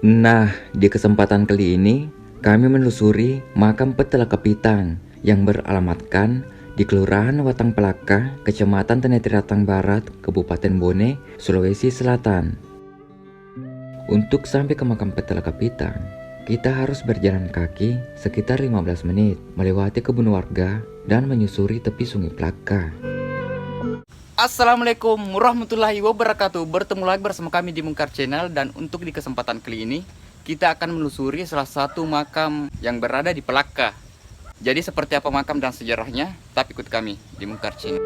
Nah, di kesempatan kali ini, kami menelusuri makam Petela Kapitang yang beralamatkan di Kelurahan Watang Pelaka, Kecamatan Tenetiratang Barat, Kabupaten Bone, Sulawesi Selatan. Untuk sampai ke makam Petela Kapitang, kita harus berjalan kaki sekitar 15 menit, melewati kebun warga dan menyusuri tepi Sungai Pelaka. Assalamualaikum warahmatullahi wabarakatuh. Bertemu lagi bersama kami di Mungkar Channel. Dan untuk di kesempatan kali ini, kita akan menelusuri salah satu makam yang berada di Pelaka. Jadi seperti apa makam dan sejarahnya, tapi ikut kami di Mungkar Channel.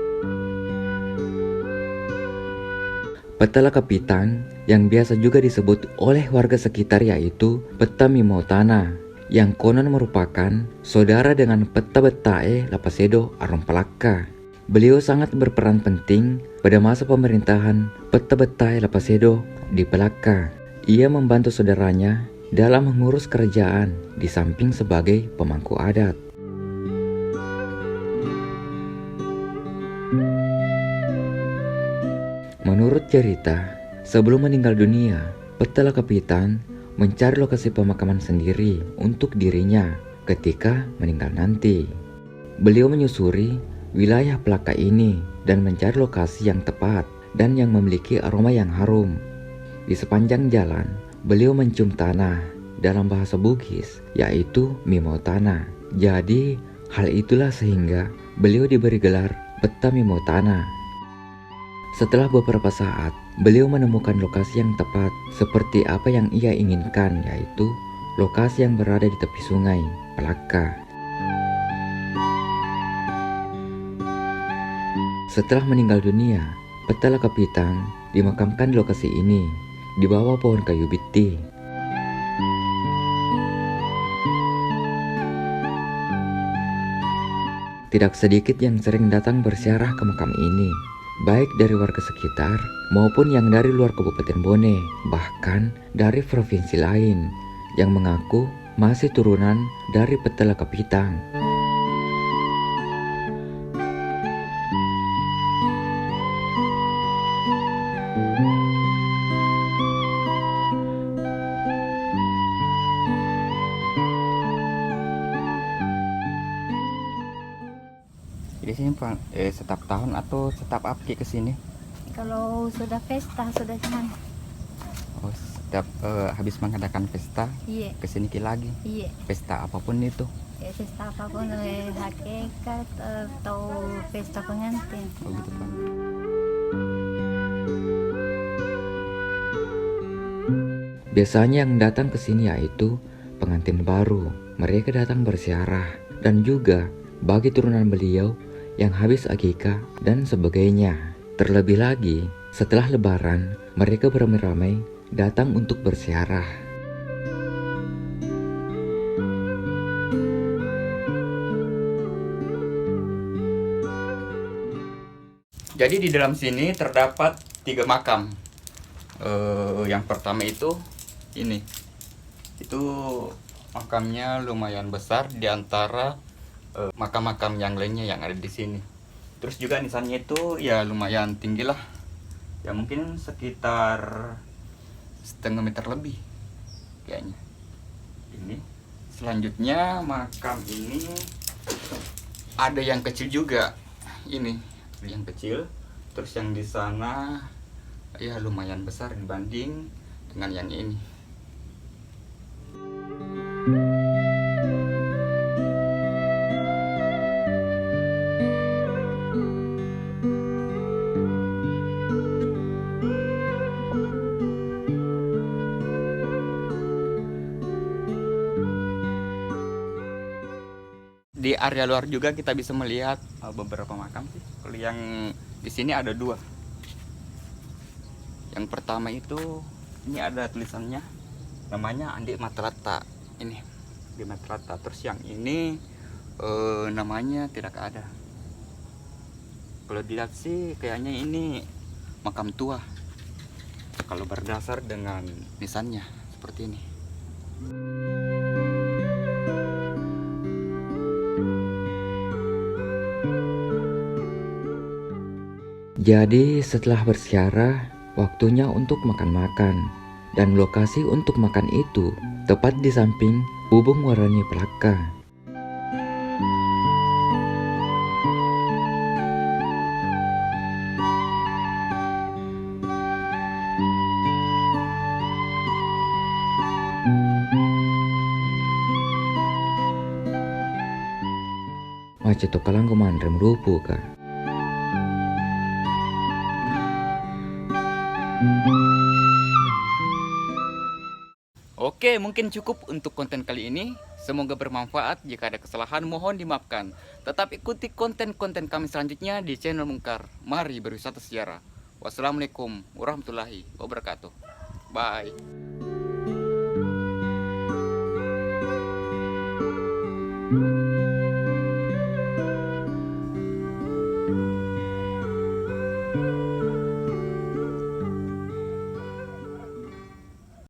Petela Kapitang yang biasa juga disebut oleh warga sekitar yaitu Peta Mimotana, yang konon merupakan saudara dengan Peta Betae Lapasedo Arom Pelaka. Beliau sangat berperan penting pada masa pemerintahan Peta Betae Lapasedo di Pelaka. Ia membantu saudaranya dalam mengurus kerajaan di samping sebagai pemangku adat. Menurut cerita, sebelum meninggal dunia, Petela Kapitang mencari lokasi pemakaman sendiri untuk dirinya ketika meninggal nanti. Beliau menyusuri wilayah Pelaka ini dan mencari lokasi yang tepat dan yang memiliki aroma yang harum. Di sepanjang jalan, beliau mencium tanah dalam bahasa Bugis, yaitu Mimotana. Jadi, hal itulah sehingga beliau diberi gelar Peta Mimotana. Setelah beberapa saat, beliau menemukan lokasi yang tepat seperti apa yang ia inginkan, yaitu lokasi yang berada di tepi sungai Pelaka. Setelah meninggal dunia, Petela Kapitang dimakamkan di lokasi ini, di bawah pohon kayu biti. Tidak sedikit yang sering datang berziarah ke makam ini, baik dari warga sekitar maupun yang dari luar Kabupaten Bone, bahkan dari provinsi lain yang mengaku masih turunan dari Petela Kapitang. Di sini setiap tahun atau setiap apa ke sini? Kalau sudah pesta, sudah jangan. Oh, setiap habis mengadakan pesta, Iya, ke sini lagi. iya. Pesta apapun itu. Pesta apapun, hakikat atau pesta pengantin. Oh gitu kan. Biasanya yang datang ke sini yaitu pengantin baru. Mereka datang berziarah dan juga bagi turunan beliau yang habis akikah dan sebagainya. Terlebih lagi, setelah lebaran, mereka beramai-ramai datang untuk berziarah. Jadi di dalam sini terdapat 3 makam. Yang pertama itu ini. Itu makamnya lumayan besar di antara makam-makam yang lainnya yang ada di sini. Terus juga nisannya itu ya lumayan tinggi lah. Ya mungkin sekitar setengah meter lebih kayaknya. Ini. Selanjutnya makam ini ada yang kecil juga. Ini yang kecil. Terus yang di sana ya lumayan besar dibanding dengan yang ini. Di area luar juga kita bisa melihat beberapa makam sih. Kalau yang di sini ada 2. Yang pertama itu ini ada tulisannya, namanya Andi Matrata. Ini di Matrata. Terus yang ini namanya tidak ada. Kalau dilihat sih kayaknya ini makam tua. Kalau berdasar dengan nisannya seperti ini. Jadi setelah berziarah, waktunya untuk makan-makan. Dan lokasi untuk makan itu tepat di samping Bubung Warani Pelaka. Macet to kalang mandrem rupu ka. Oke, mungkin cukup untuk konten kali ini. Semoga bermanfaat. Jika ada kesalahan mohon dimaafkan. Tetap ikuti konten-konten kami selanjutnya di channel Mungkar. Mari berwisata sejarah. Wassalamualaikum warahmatullahi wabarakatuh. Bye.